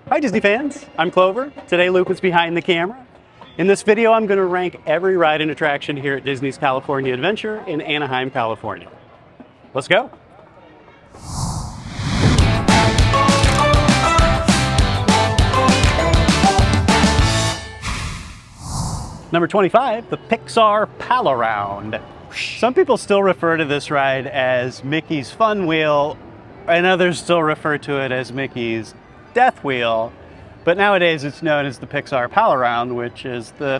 Hi Disney fans, I'm Clover. Today Luke is behind the camera. In this video I'm going to rank every ride and attraction here at Disney's California Adventure in Anaheim, California. Let's go! Number 25, the Pixar Pal-Around. Some people still refer to this ride as Mickey's Fun Wheel, and others still refer to it as Mickey's Death Wheel, but nowadays it's known as the Pixar Pal-Around, which is the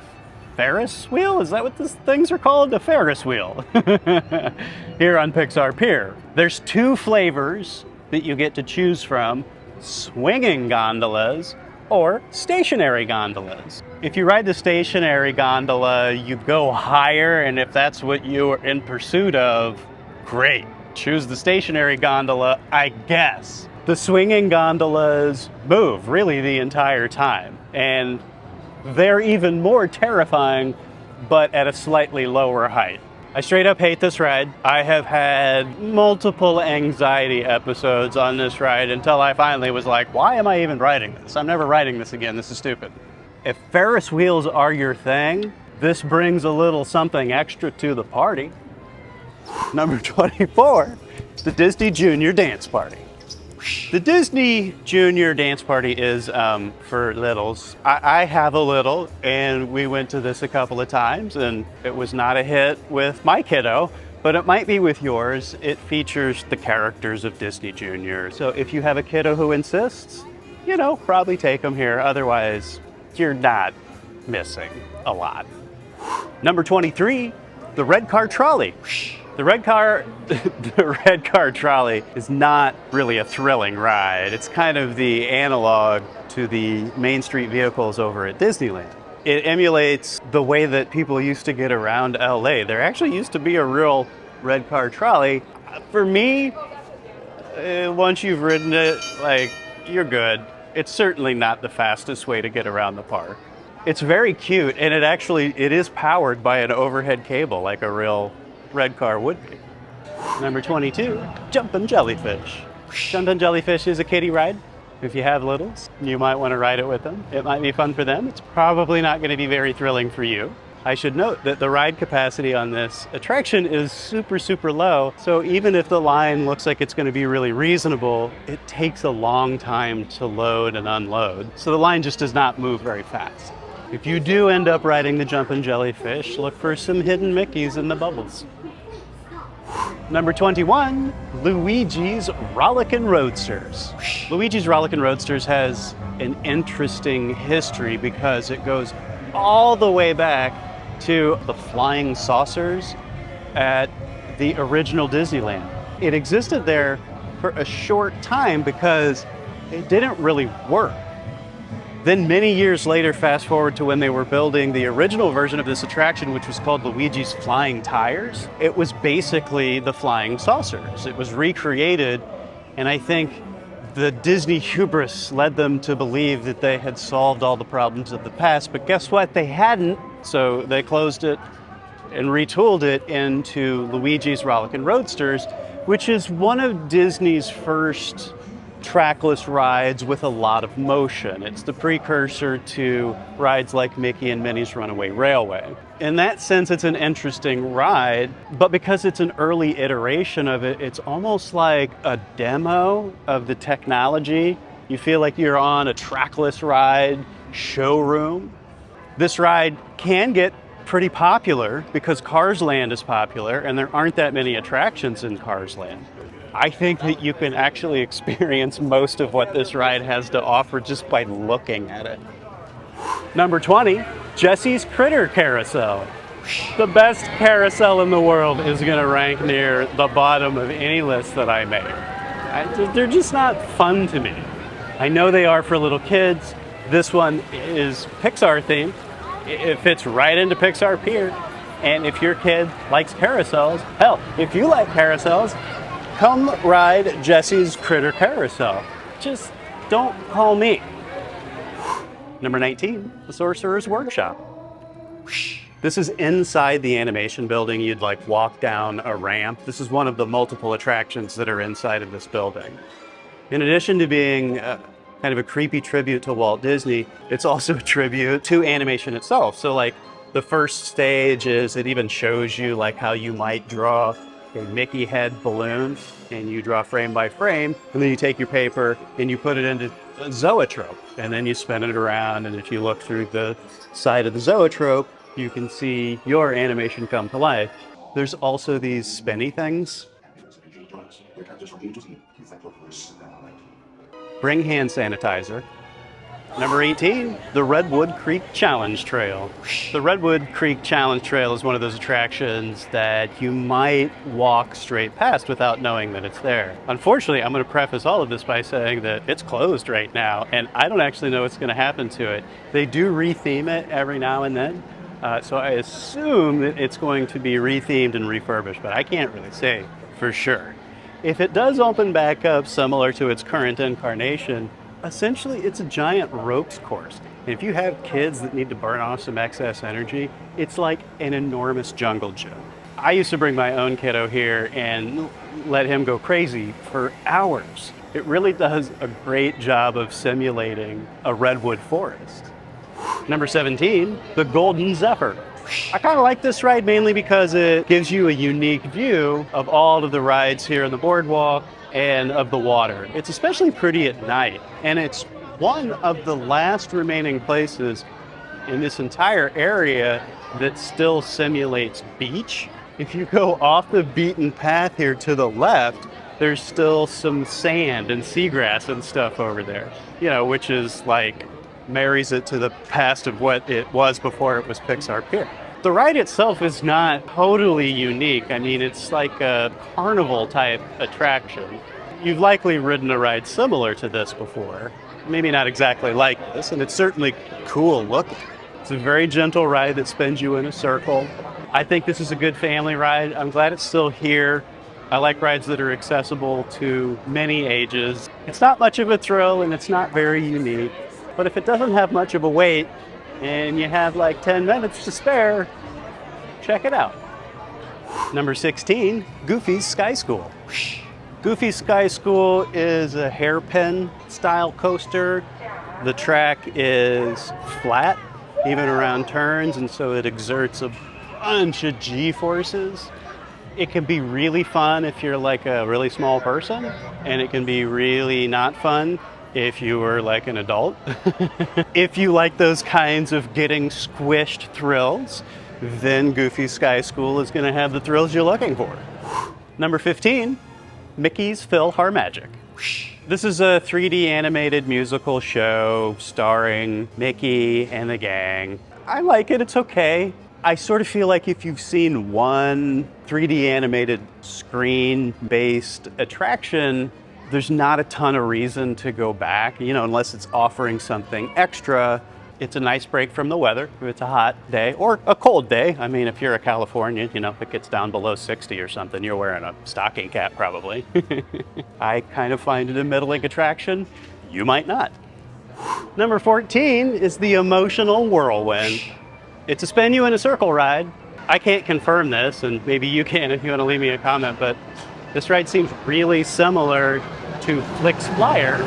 Ferris wheel? Is that what these things are called? The Ferris wheel here on Pixar Pier. There's two flavors that you get to choose from: swinging gondolas or stationary gondolas. If you ride the stationary gondola, you go higher, and if that's what you're in pursuit of, great. Choose the stationary gondola, I guess. The swinging gondolas move really the entire time, and they're even more terrifying, but at a slightly lower height. I straight up hate this ride. I have had multiple anxiety episodes on this ride until I finally was like, why am I even riding this? I'm never riding this again, this is stupid. If Ferris wheels are your thing, this brings a little something extra to the party. Number 24, the Disney Junior Dance Party. The Disney Junior Dance Party is for littles. I have a little, and we went to this a couple of times, and it was not a hit with my kiddo, but it might be with yours. It features the characters of Disney Junior. So if you have a kiddo who insists, you know, probably take them here. Otherwise, you're not missing a lot. Number 23, the red car trolley. The red car trolley is not really a thrilling ride. It's kind of the analog to the Main Street vehicles over at Disneyland. It emulates the way that people used to get around LA. There actually used to be a real red car trolley. For me, once you've ridden it, like, you're good. It's certainly not the fastest way to get around the park. It's very cute, and it is powered by an overhead cable like a real red car would be. Number 22, Jumpin' Jellyfish. Jumpin' Jellyfish is a kiddie ride. If you have littles, you might want to ride it with them. It might be fun for them. It's probably not going to be very thrilling for you. I should note that the ride capacity on this attraction is super low, so even if the line looks like it's going to be really reasonable, it takes a long time to load and unload, so the line just does not move very fast. If you do end up riding the Jumpin' Jellyfish, look for some hidden Mickeys in the bubbles. Number 21, Luigi's Rollickin' Roadsters. Luigi's Rollickin' Roadsters has an interesting history because it goes all the way back to the flying saucers at the original Disneyland. It existed there for a short time because it didn't really work. Then many years later, fast forward to when they were building the original version of this attraction, which was called Luigi's Flying Tires. It was basically the flying saucers. It was recreated, and I think the Disney hubris led them to believe that they had solved all the problems of the past, but guess what? They hadn't, so they closed it and retooled it into Luigi's Rollickin' Roadsters, which is one of Disney's first trackless rides with a lot of motion. It's the precursor to rides like Mickey and Minnie's Runaway Railway. In that sense, it's an interesting ride, but because it's an early iteration of it, it's almost like a demo of the technology. You feel like you're on a trackless ride showroom. This ride can get pretty popular because Cars Land is popular, and there aren't that many attractions in Cars Land. I think that you can actually experience most of what this ride has to offer just by looking at it. Number 20, Jesse's Critter Carousel. The best carousel in the world is going to rank near the bottom of any list that I made. They're just not fun to me. I know they are for little kids. This one is Pixar themed. It fits right into Pixar Pier. And if your kid likes carousels, hell, if you like carousels, come ride Jesse's Critter Carousel. Just don't call me. Number 19, the Sorcerer's Workshop. This is inside the animation building. You'd like walk down a ramp. This is one of the multiple attractions that are inside of this building. In addition to being kind of a creepy tribute to Walt Disney, it's also a tribute to animation itself. So like the first stage is, it even shows you like how you might draw a Mickey head balloon, and you draw frame by frame, and then you take your paper and you put it into a zoetrope, and then you spin it around, and if you look through the side of the zoetrope, you can see your animation come to life. There's also these spinny things. Bring hand sanitizer. Number 18, the Redwood Creek Challenge Trail. The Redwood Creek Challenge Trail is one of those attractions that you might walk straight past without knowing that it's there. Unfortunately, I'm going to preface all of this by saying that it's closed right now, and I don't actually know what's going to happen to it. They do re-theme it every now and then, so I assume that it's going to be re-themed and refurbished, but I can't really say for sure. If it does open back up similar to its current incarnation, essentially it's a giant ropes course. And if you have kids that need to burn off some excess energy, it's like an enormous jungle gym. I used to bring my own kiddo here and let him go crazy for hours. It really does a great job of simulating a redwood forest. Number 17, the Golden Zephyr. I kind of like this ride mainly because it gives you a unique view of all of the rides here on the boardwalk and of the water. It's especially pretty at night, and it's one of the last remaining places in this entire area that still simulates beach. If you go off the beaten path here to the left, there's still some sand and seagrass and stuff over there, you know, which is like marries it to the past of what it was before it was Pixar Pier. The ride itself is not totally unique. I mean, it's like a carnival type attraction. You've likely ridden a ride similar to this before. Maybe not exactly like this, and it's certainly cool looking. It's a very gentle ride that spins you in a circle. I think this is a good family ride. I'm glad it's still here. I like rides that are accessible to many ages. It's not much of a thrill, and it's not very unique. But if it doesn't have much of a wait, and you have like 10 minutes to spare, check it out. Number 16, Goofy's Sky School. Goofy's Sky School is a hairpin style coaster. The track is flat, even around turns, and so it exerts a bunch of G-forces. It can be really fun if you're like a really small person, and it can be really not fun if you were like an adult. If you like those kinds of getting squished thrills, then Goofy's Sky School is going to have the thrills you're looking for. Number 15, Mickey's PhilharMagic. This is a 3D animated musical show starring Mickey and the gang. I like it, it's okay. I sort of feel like if you've seen one 3D animated screen-based attraction, there's not a ton of reason to go back, you know, unless it's offering something extra. It's a nice break from the weather if it's a hot day or a cold day. I mean, if you're a Californian, you know, if it gets down below 60 or something, you're wearing a stocking cap probably. I kind of find it a middling attraction. You might not. Number 14 is the Emotional Whirlwind. It's a spin you in a circle ride. I can't confirm this, and maybe you can if you want to leave me a comment, but this ride seems really similar to Flix Flyers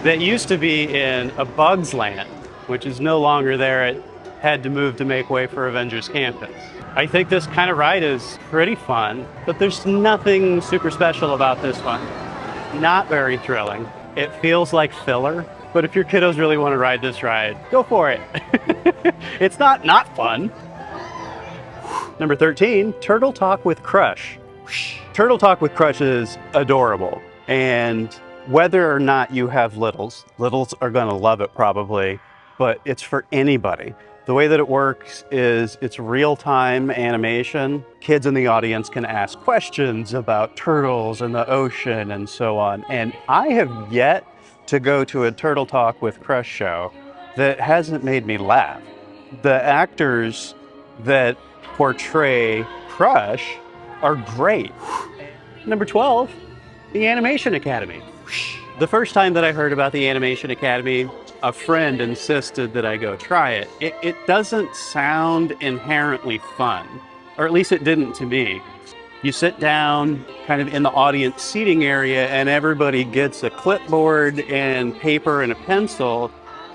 that used to be in A Bug's Land, which is no longer there. It had to move to make way for Avengers Campus. I think this kind of ride is pretty fun, but there's nothing super special about this one. Not very thrilling. It feels like filler, but if your kiddos really want to ride this ride, go for it. It's not fun. Number 13, Turtle Talk with Crush. Turtle Talk with Crush is adorable, and whether or not you have littles are gonna love it probably, but it's for anybody. The way that it works is it's real-time animation. Kids in the audience can ask questions about turtles and the ocean and so on, and I have yet to go to a Turtle Talk with Crush show that hasn't made me laugh. The actors that portray Crush are great. Number 12, the Animation Academy. The first time that I heard about the Animation Academy, a friend insisted that I go try it. It doesn't sound inherently fun, or at least it didn't to me. You sit down kind of in the audience seating area, and everybody gets a clipboard and paper and a pencil,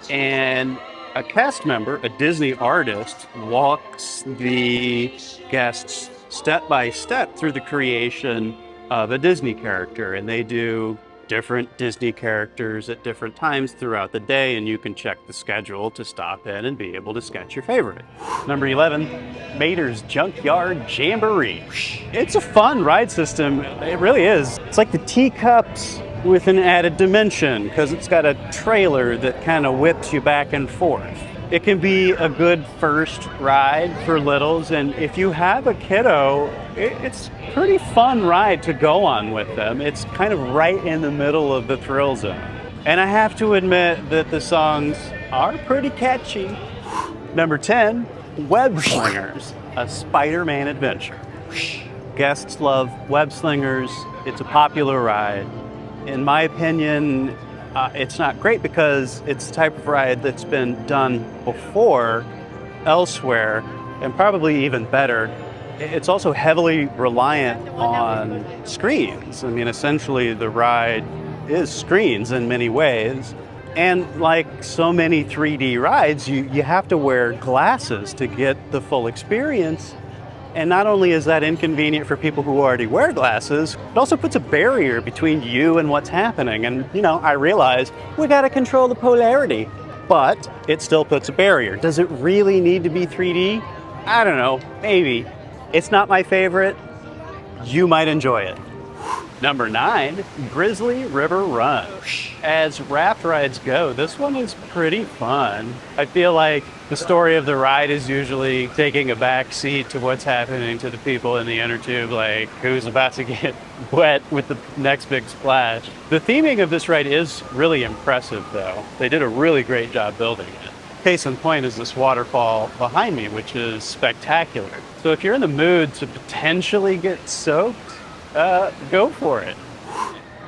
and a cast member, a Disney artist, walks the guests step by step through the creation of a Disney character. And they do different Disney characters at different times throughout the day, and you can check the schedule to stop in and be able to sketch your favorite. Number 11, Mater's Junkyard Jamboree. It's a fun ride system. It really is. It's like the teacups with an added dimension, because it's got a trailer that kind of whips you back and forth. It can be a good first ride for littles, and if you have a kiddo, it's a pretty fun ride to go on with them. It's kind of right in the middle of the thrill zone. And I have to admit that the songs are pretty catchy. Number 10, Web Slingers, a Spider-Man adventure. Guests love web slingers. It's a popular ride. In my opinion, it's not great because it's the type of ride that's been done before elsewhere, and probably even better. It's also heavily reliant on screens. I mean, essentially the ride is screens in many ways. And like so many 3D rides, you have to wear glasses to get the full experience. And not only is that inconvenient for people who already wear glasses, it also puts a barrier between you and what's happening. And, you know, I realize we gotta control the polarity, but it still puts a barrier. Does it really need to be 3D? I don't know, maybe. It's not my favorite. You might enjoy it. Number 9, Grizzly River Run. As raft rides go, this one is pretty fun. I feel like the story of the ride is usually taking a back seat to what's happening to the people in the inner tube, like who's about to get wet with the next big splash. The theming of this ride is really impressive though. They did a really great job building it. Case in point is this waterfall behind me, which is spectacular. So if you're in the mood to potentially get soaked, go for it.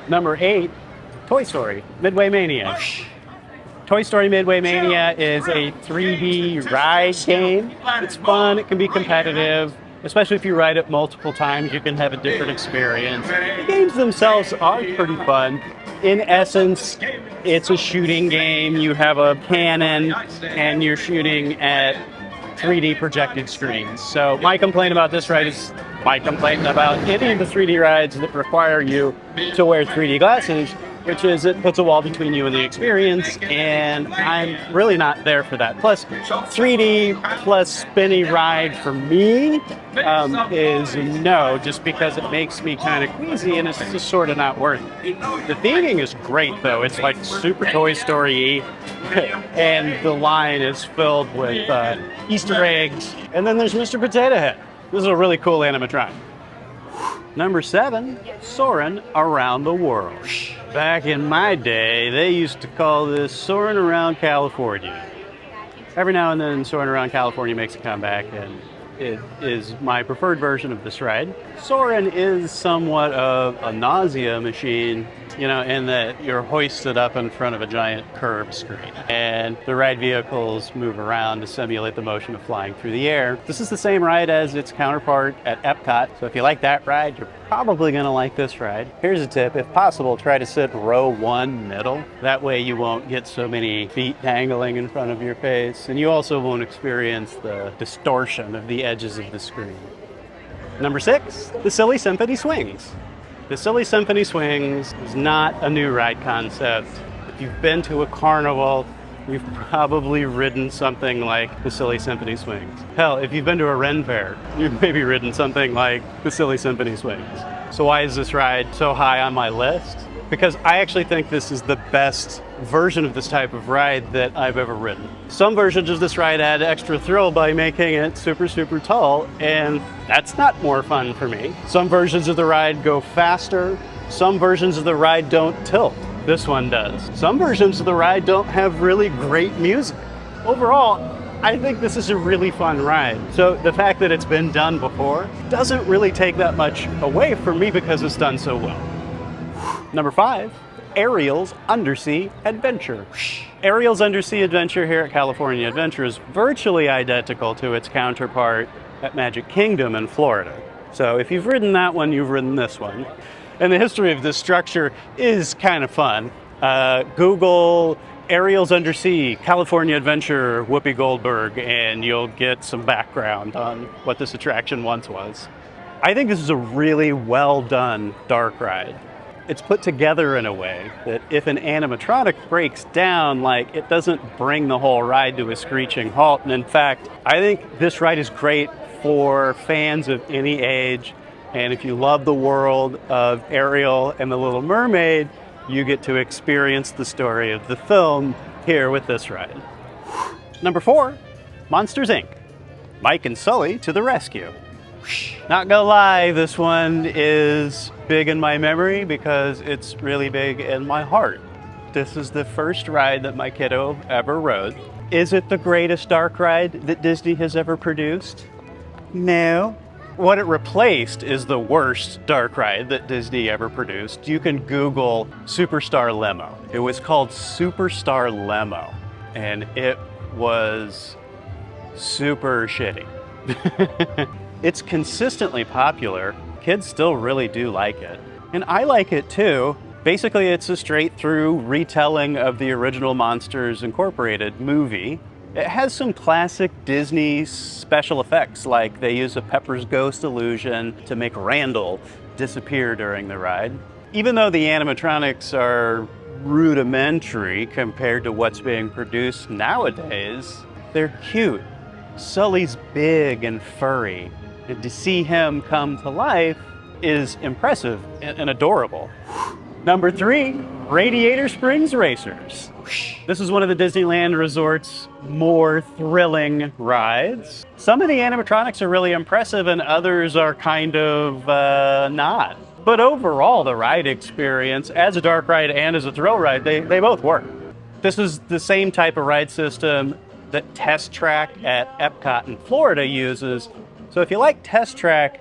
Number 8, Toy Story Midway Mania. Toy Story Midway Mania is a 3D ride game. It's fun, it can be competitive, especially if you ride it multiple times, you can have a different experience. The games themselves are pretty fun. In essence, it's a shooting game. You have a cannon and you're shooting at 3D projected screens. So my complaint about this ride is my complaint about any of the 3D rides that require you to wear 3D glasses, which is it puts a wall between you and the experience, and I'm really not there for that. Plus, 3D plus spinny ride for me is no, just because it makes me kind of queasy and it's just sort of not worth it. The theming is great though. It's like super Toy Story-y, and the line is filled with Easter eggs, and then there's Mr. Potato Head. This is a really cool animatronic. Number 7, Soarin' Around the World. Back in my day, they used to call this Soarin' Around California. Every now and then, Soarin' Around California makes a comeback, and it is my preferred version of this ride. Soarin' is somewhat of a nausea machine, you know, in that you're hoisted up in front of a giant curved screen, and the ride vehicles move around to simulate the motion of flying through the air. This is the same ride as its counterpart at Epcot, so if you like that ride, you're probably gonna like this ride. Here's a tip: if possible, try to sit row 1 middle. That way you won't get so many feet dangling in front of your face, and you also won't experience the distortion of the edges of the screen. Number 6, the Silly Symphony Swings. The Silly Symphony Swings is not a new ride concept. If you've been to a carnival, you've probably ridden something like the Silly Symphony Swings. Hell, if you've been to a Ren Fair, you've maybe ridden something like the Silly Symphony Swings. So why is this ride so high on my list? Because I actually think this is the best version of this type of ride that I've ever ridden. Some versions of this ride add extra thrill by making it super, super tall, and that's not more fun for me. Some versions of the ride go faster. Some versions of the ride don't tilt. This one does. Some versions of the ride don't have really great music. Overall, I think this is a really fun ride. So the fact that it's been done before doesn't really take that much away from me because it's done so well. Number 5, Ariel's Undersea Adventure. Ariel's Undersea Adventure here at California Adventure is virtually identical to its counterpart at Magic Kingdom in Florida. So if you've ridden that one, you've ridden this one. And the history of this structure is kind of fun. Google Ariel's Undersea, California Adventure, Whoopi Goldberg, and you'll get some background on what this attraction once was. I think this is a really well done dark ride. It's put together in a way that if an animatronic breaks down, like, it doesn't bring the whole ride to a screeching halt. And in fact, I think this ride is great for fans of any age. And if you love the world of Ariel and the Little Mermaid, you get to experience the story of the film here with this ride. Number 4, Monsters, Inc. Mike and Sully to the rescue. Not gonna lie, this one is big in my memory because it's really big in my heart. This is the first ride that my kiddo ever rode. Is it the greatest dark ride that Disney has ever produced? No. What it replaced is the worst dark ride that Disney ever produced. You can Google Superstar Limo. It was called Superstar Limo, and it was super shitty. It's consistently popular. Kids still really do like it. And I like it too. Basically, it's a straight through retelling of the original Monsters Incorporated movie. It has some classic Disney special effects, like they use a Pepper's Ghost illusion to make Randall disappear during the ride. Even though the animatronics are rudimentary compared to what's being produced nowadays, they're cute. Sully's big and furry, and to see him come to life is impressive and adorable. Number 3, Radiator Springs Racers. This is one of the Disneyland Resort's more thrilling rides. Some of the animatronics are really impressive and others are kind of not. But overall, the ride experience, as a dark ride and as a thrill ride, they both work. This is the same type of ride system that Test Track at Epcot in Florida uses. So if you like Test Track,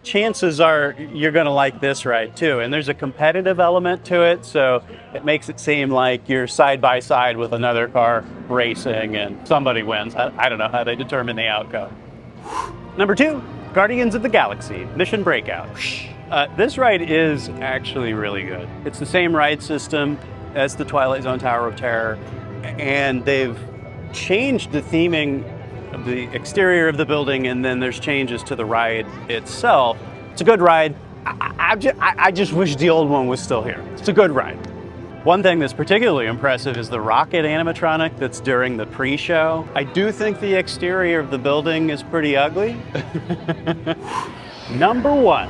chances are you're gonna like this ride too. And there's a competitive element to it, so it makes it seem like you're side by side with another car racing and somebody wins. I don't know how they determine the outcome. Number 2, Guardians of the Galaxy, Mission Breakout. This ride is actually really good. It's the same ride system as the Twilight Zone Tower of Terror, and they've changed the theming of the exterior of the building, and then there's changes to the ride itself. It's a good ride. I just wish the old one was still here. It's a good ride. One thing that's particularly impressive is the rocket animatronic that's during the pre-show. I do think the exterior of the building is pretty ugly. Number 1,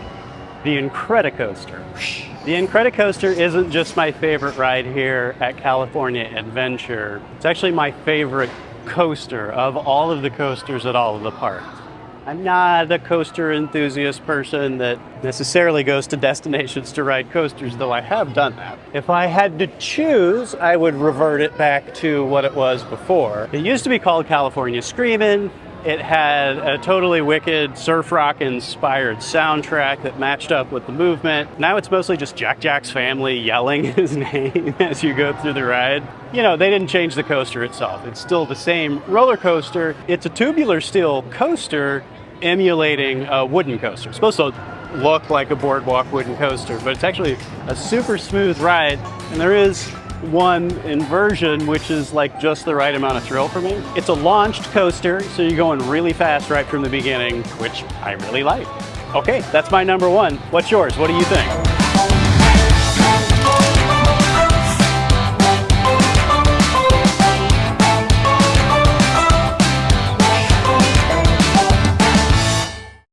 the Incredicoaster. The Incredicoaster isn't just my favorite ride here at California Adventure. It's actually my favorite coaster of all of the coasters at all of the parks. I'm not a coaster enthusiast person that necessarily goes to destinations to ride coasters, though I have done that. If I had to choose, I would revert it back to what it was before. It used to be called California Screamin'. It had a totally wicked surf rock inspired soundtrack that matched up with the movement. Now it's mostly just Jack Jack's family yelling his name as you go through the ride. You know, they didn't change the coaster itself. It's still the same roller coaster. It's a tubular steel coaster emulating a wooden coaster. It's supposed to look like a boardwalk wooden coaster, but it's actually a super smooth ride. And there is one inversion which is like just the right amount of thrill for me. It's a launched coaster, so you're going really fast right from the beginning, which I really like. Okay, that's my number 1. What's yours? What do you think?